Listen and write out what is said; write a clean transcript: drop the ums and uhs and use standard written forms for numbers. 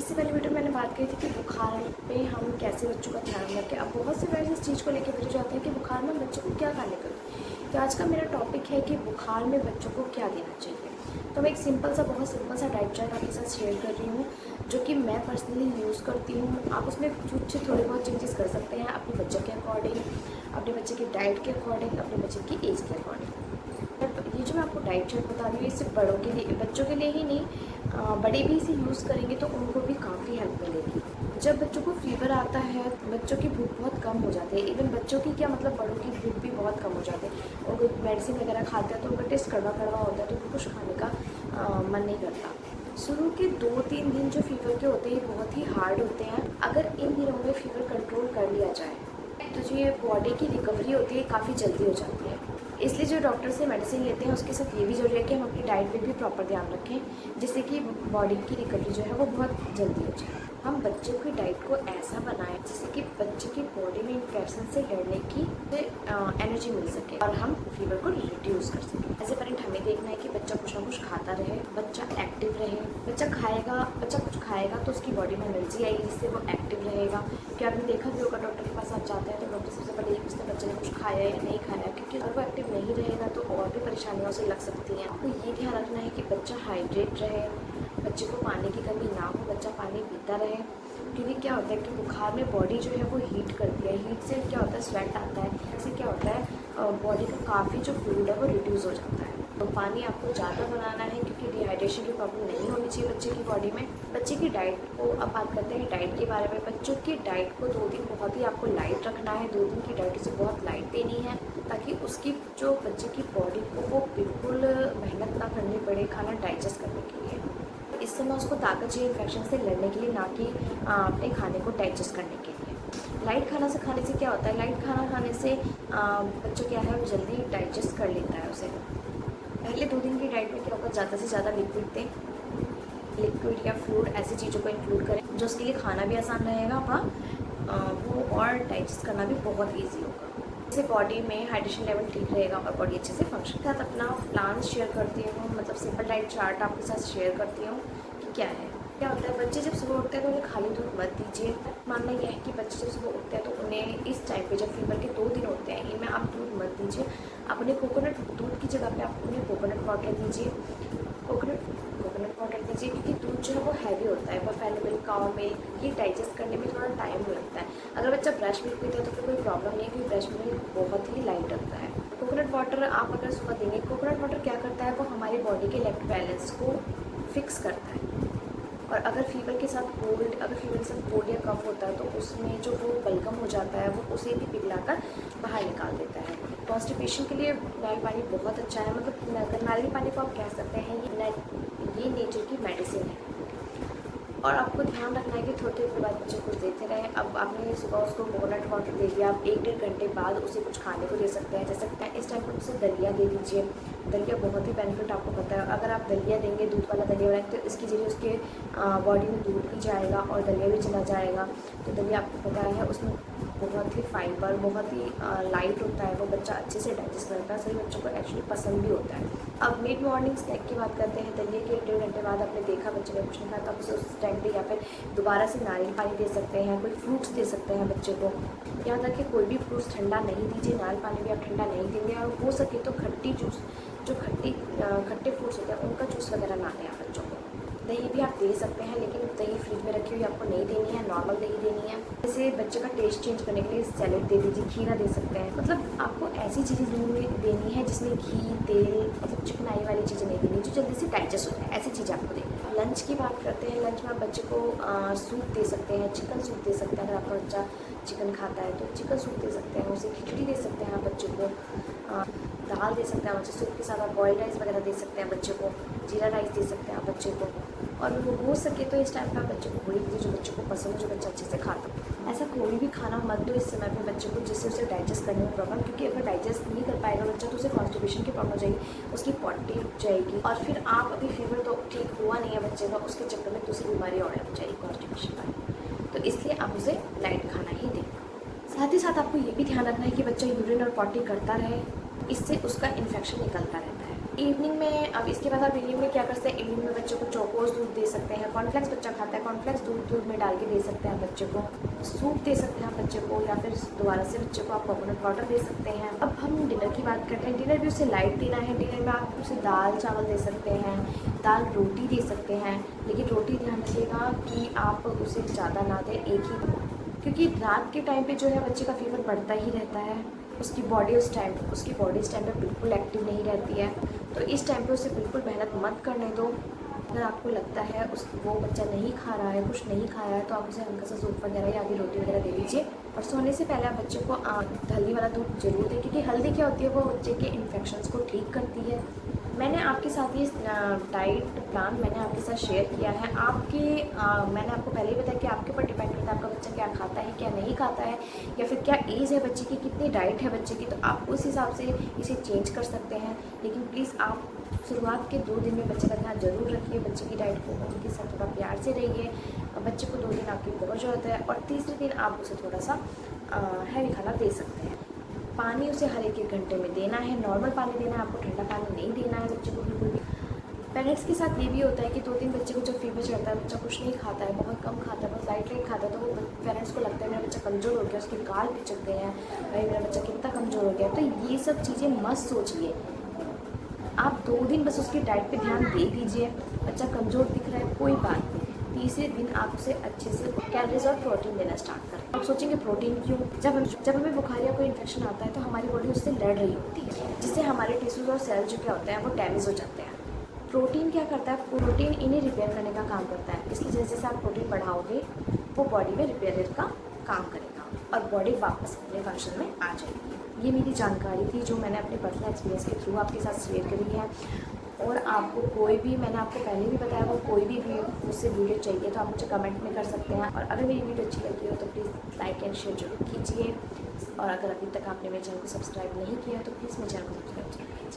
इससे पहले वीडियो में मैंने बात की थी कि बुखार पे हम कैसे बच्चों का ध्यान रखें। अब बहुत से पेरेंट्स इस चीज़ को लेकर वीडियो चाहते हैं कि बुखार में बच्चों को क्या खाने को दें। तो आज का मेरा टॉपिक है कि बुखार में बच्चों को क्या देना चाहिए। तो मैं एक बहुत सिंपल सा डाइट चार्ट आपके साथ शेयर कर रही हूँ, जो कि मैं पर्सनली यूज़ करती हूँ। आप उसमें कुछ थोड़े बहुत चेंजेस कर सकते हैं अपने बच्चे के अकॉर्डिंग, अपने बच्चे की डाइट के अकॉर्डिंग, अपने बच्चे की एज के अकॉर्डिंग। ये जो मैं आपको डाइट चार्ट बता रही हूँ, ये सिर्फ बड़ों के लिए, बच्चों के लिए ही नहीं, बड़े भी इसे यूज़ करेंगे तो उनको भी काफ़ी हेल्प मिलेगी। जब बच्चों को फीवर आता है, बच्चों की भूख बहुत कम हो जाती है। इवन बच्चों की क्या मतलब, बड़ों की भूख भी बहुत कम हो जाती है। और कोई मेडिसिन वगैरह खाते हैं तो उनका टेस्ट कड़वा कड़वा होता है, तो उनको कुछ खाने का मन नहीं करता। शुरू के 2-3 दिन जो फीवर के होते हैं, बहुत ही हार्ड होते हैं। अगर इन दिनों में फीवर कंट्रोल कर लिया जाए तो जो ये बॉडी की रिकवरी होती है काफ़ी जल्दी हो जाती है। इसलिए जो डॉक्टर से मेडिसिन लेते हैं उसके साथ ये भी ज़रूरी है कि हम अपनी डाइट पे भी प्रॉपर ध्यान रखें, जिससे कि बॉडी की रिकवरी जो है वो बहुत जल्दी हो जाए। हम बच्चे की डाइट को ऐसा बनाएं जिससे कि बच्चे की बॉडी में इन्फेक्शन से लड़ने की एनर्जी मिल सके और हम फीवर को रिड्यूस कर सकें। एज ए पेरेंट हमें देखना है कि बच्चा कुछ ना कुछ खाता रहे, बच्चा एक्टिव रहे। बच्चा कुछ खाएगा तो उसकी बॉडी में एनर्जी आएगी, जिससे वो एक्टिव रहेगा। क्या आपने देखा भी होगा, डॉक्टर के पास आप जाते हैं तो डॉक्टर सबसे पहले ये पूछते हैं बच्चे ने कुछ खाया या नहीं खाया, क्योंकि अगर वो एक्टिव नहीं रहेगा तो और भी परेशानियों से लग सकती हैं। आपको ये ध्यान रखना है कि बच्चा हाइड्रेट रहे, बच्चे को पानी की कमी ना हो, बच्चा पानी पीता रहे। क्योंकि क्या होता है कि बुखार में बॉडी जो है वो हीट करती है। हीट से क्या होता है, स्वेट आता है। इससे क्या होता है, बॉडी का काफ़ी जो फ्लूइड है वो रिड्यूस हो जाता है। तो पानी आपको ज़्यादा बनाना है, क्योंकि डिहाइड्रेशन की प्रॉब्लम नहीं होनी चाहिए बच्चे की बॉडी में। बच्चे की डाइट को अब बात करते हैं डाइट के बारे में। बच्चों की डाइट को 2 दिन बहुत ही आपको लाइट रखना है। 2 दिन की डाइट उसे बहुत लाइट देनी है, ताकि उसकी जो बच्चे की बॉडी को वो बिल्कुल मेहनत ना करनी पड़े खाना डाइजेस्ट करने के लिए। इस समय उसको ताकत चाहिए इन्फेक्शन से लड़ने के लिए, ना कि अपने खाने को डाइजेस्ट करने के लिए। लाइट खाना से खाने से क्या होता है, लाइट खाना खाने से बच्चा क्या है वो जल्दी डाइजेस्ट कर लेता है उसे। पहले 2 दिन की डाइट में क्या होगा, ज़्यादा से ज़्यादा लिक्विड दें, लिक्विड या फ्लूइड ऐसी चीज़ों को इंक्लूड करें जो उसके लिए खाना भी आसान रहेगा, वो और डाइजेस्ट करना भी बहुत ईजी होगा। इससे बॉडी में हाइड्रेशन लेवल ठीक रहेगा और बॉडी अच्छे से फंक्शन। साथ अपना प्लान शेयर करती हूँ, मतलब सिंपल डाइट चार्ट आपके साथ शेयर करती हूँ कि क्या है। क्या होता है, बच्चे जब सुबह उठते हैं तो उन्हें खाली दूध मत दीजिए। मानना यह है कि बच्चे जब सुबह उठते हैं तो उन्हें इस टाइम पे, जब फीवर के 2 दिन होते हैं, इनमें आप दूध मत दीजिए। आप उन्हें कोकोनट दूध की जगह पे आप उन्हें कोकोनट वाटर दीजिए। कोकोनट वाटर दीजिए, क्योंकि दूध जो है वो हैवी होता है। बफेलो मिल्क, काऊ मिल्क, ये डाइजेस्ट करने में थोड़ा टाइम लगता है। अगर बच्चा ब्रश मिल्क पीता है तो फिर कोई प्रॉब्लम नहीं है, क्योंकि ब्रश मिल्क बहुत ही लाइट होता है। कोकोनट वाटर आप अगर सुबह देंगे, कोकोनट वाटर क्या करता है, वो हमारी बॉडी के इलेक्ट्रोलाइट बैलेंस को फिक्स करता है। और अगर फीवर के साथ कोल्ड या कफ होता है तो उसमें जो वो बलगम हो जाता है वो उसे भी पिघलाकर बाहर निकाल देता है। कॉन्स्टिपेशन के लिए नारियल पानी बहुत अच्छा है। मतलब नारियल पानी को आप कह सकते हैं ये नेचर की मेडिसिन है। और आपको ध्यान रखना है कि थोड़े देर बाद बच्चे को देते रहे। अब आपने सुबह उसको कोकोनट वाटर दे दिया, आप 1-1.5 घंटे बाद उसे कुछ खाने को दे सकते हैं। जैसे इस टाइम पर उसे दलिया दे दीजिए। दलिया बहुत ही बेनिफिट आपको पता है। अगर आप दलिया देंगे, दूध वाला दलिया बनाएंगे, तो इसकी जरिए उसके बॉडी में दूध भी जाएगा और दलिया भी चला जाएगा। तो दलिया आपको पता है उसमें बहुत ही फाइबर, बहुत ही लाइट होता है, वो बच्चा अच्छे से डाइजेस्ट करता है। सभी बच्चों को एक्चुअली पसंद भी होता है। अब मिड मॉर्निंग स्नैक की बात करते हैं। दलिया के 1-1.5 घंटे बाद आपने देखा बच्चे ने कुछ नहीं खाया, तो आप उसे उस टाइम पे या फिर दोबारा से नारियल पानी दे सकते हैं, कोई फ्रूट्स दे सकते हैं बच्चे को। याद रखें, कोई भी फ्रूट्स ठंडा नहीं दीजिए, नारियल पानी भी आप ठंडा नहीं देंगे। और हो सके तो खट्टी जूस, जो खट्टे फ्रूट्स होते हैं उनका जूस वगैरह ना दें आप बच्चों को। दही भी आप दे सकते हैं, लेकिन दही फ्रिज में रखी हुई आपको नहीं देनी है, नॉर्मल दही देनी है। जैसे बच्चे का टेस्ट चेंज करने के लिए सैलेड दे दीजिए, खीरा दे सकते हैं। मतलब आपको ऐसी चीज़ें देनी है जिसमें घी, तेल, मतलब चिकनाई वाली चीज़ें नहीं देनी, जो जल्दी से डाइजेस्ट हो जाए, ऐसी चीज़ें आपको देनी है। लंच की बात करते हैं। लंच में आप बच्चे को सूप दे सकते हैं, चिकन सूप दे सकते हैं। अगर आपका बच्चा चिकन खाता है तो चिकन सूप दे सकते हैं, उसे खिचड़ी दे सकते हैं आप बच्चे को, दाल दे सकते हैं बच्चे। सूप के साथ आप बॉइल्ड राइस वगैरह दे सकते हैं बच्चे को, जीरा राइस दे सकते हैं आप बच्चे को। और वो हो सके तो इस टाइम पर आप बच्चे को वही दीजिए जो बच्चे को पसंद है, जो बच्चा अच्छे से खाता है। ऐसा कोई भी खाना मत दो इस समय पे बच्चे को जिससे उसे डाइजेस्ट करने में प्रॉब्लम, क्योंकि अगर डाइजेस्ट नहीं कर पाएगा बच्चा तो उसे कॉन्स्टिपेशन की प्रॉब्लम हो जाएगी, उसकी पॉटी रुक जाएगी। और फिर आप अभी फीवर तो ठीक हुआ नहीं है बच्चे का, उसके चक्कर में दूसरी बीमारी और लग जाएगी कॉन्स्टिपेशन वाली। तो इसलिए आप उसे लाइट खाना ही दें। साथ ही साथ आपको ये भी ध्यान रखना है कि बच्चा यूरिन और पॉटी करता रहे, इससे उसका इन्फेक्शन निकलता रहता है। इवनिंग में, अब इसके बाद आप इवनिंग में क्या करते हैं, इवनिंग में बच्चों को चौकोस दूध दूध दे सकते हैं, कॉर्नफ्लेक्स बच्चा खाता है, कॉर्नफ्लेक्स दूध में डाल के दे सकते हैं बच्चे को, सूप दे सकते हैं बच्चे को, या फिर दोबारा से बच्चे को आप कोकोनट वाटर दे सकते हैं। अब हम डिनर की बात करते हैं। डिनर भी उसे लाइट देना है। डिनर में आप उसे दाल चावल दे सकते हैं, दाल रोटी दे सकते हैं, लेकिन रोटी ध्यान रखिएगा कि आप उसे ज़्यादा ना दें, एक ही, क्योंकि रात के टाइम पे जो है बच्चे का फीवर बढ़ता ही रहता है। उसकी बॉडी उस टाइम पे बिल्कुल एक्टिव नहीं रहती है, तो इस टाइम पे उसे बिल्कुल मेहनत मत करने दो। अगर आपको लगता है वो बच्चा नहीं खा रहा है, कुछ नहीं खाया है, तो आप उसे हल्का सा सूप वगैरह या आगे रोटी वगैरह दे दीजिए। और सोने से पहले आप बच्चे को हल्दी वाला दूध जरूर दें, क्योंकि हल्दी क्या होती है, वो बच्चे के इन्फेक्शंस को ठीक करती है। मैंने आपके साथ ये डाइट प्लान मैंने आपके साथ शेयर किया है। मैंने आपको पहले ही बताया कि आपके ऊपर डिपेंड करता है आपका बच्चा क्या खाता है, क्या नहीं खाता है, या फिर क्या एज है बच्चे की, कितनी डाइट है बच्चे की, तो आप उस हिसाब से इसे चेंज कर सकते हैं। लेकिन प्लीज़ आप शुरुआत के 2 दिन में बच्चे का ध्यान जरूर रखिए, बच्चे की डाइट को उनके साथ थोड़ा प्यार से रहिए। बच्चे को 2 दिन आपकी बहुत ज़रूरत है, और तीसरे दिन आप उसे थोड़ा सा हैवी खाना दे सकते हैं। पानी उसे हर 1-1 घंटे में देना है, नॉर्मल पानी देना है, आपको ठंडा पानी नहीं देना है बच्चे को बिल्कुल भी। पेरेंट्स के साथ ये भी होता है कि 2 दिन बच्चे को जब फीवर चढ़ता है, बच्चा कुछ नहीं खाता है, बहुत कम खाता है, बहुत लाइट खाता है, तो वो पेरेंट्स को लगता है मेरा बच्चा कमज़ोर हो गया, उसके गाल पिचक गए हैं, भाई मेरा बच्चा कितना कमज़ोर हो गया। तो ये सब चीज़ें मत सोचिए, आप 2 दिन बस उसकी डाइट पे ध्यान दे दीजिए। बच्चा कमज़ोर दिख रहा है, कोई बात नहीं, तीसरे दिन आप उसे अच्छे से कैलोरीज और प्रोटीन देना स्टार्ट करें। आप सोचेंगे प्रोटीन क्यों? जब हमें बुखार या कोई इन्फेक्शन आता है तो हमारी बॉडी उससे लड़ रही होती है, जिससे हमारे टिश्यूज़ और सेल्स जो क्या होते हैं वो डैमेज हो जाते हैं। प्रोटीन क्या करता है? प्रोटीन इन्हें रिपेयर करने का काम करता है, इसलिए जैसे जैसे आप प्रोटीन बढ़ाओगे वो बॉडी में रिपेयर का काम करेगा और बॉडी वापस अपने फंक्शन में आ जाएगी। ये मेरी जानकारी थी जो मैंने अपने पर्सनल एक्सपीरियंस के थ्रू आपके साथ शेयर करी है। और आपको कोई भी, मैंने आपको पहले भी बताया, वो कोई भी मुझसे वीडियो चाहिए तो आप मुझे कमेंट में कर सकते हैं। और अगर मेरी वीडियो अच्छी लगी हो तो प्लीज़ लाइक एंड शेयर जरूर कीजिए। और अगर अभी तक आपने मेरे चैनल को सब्सक्राइब नहीं किया है तो प्लीज़ मेरे चैनल को सब्सक्राइब कीजिए।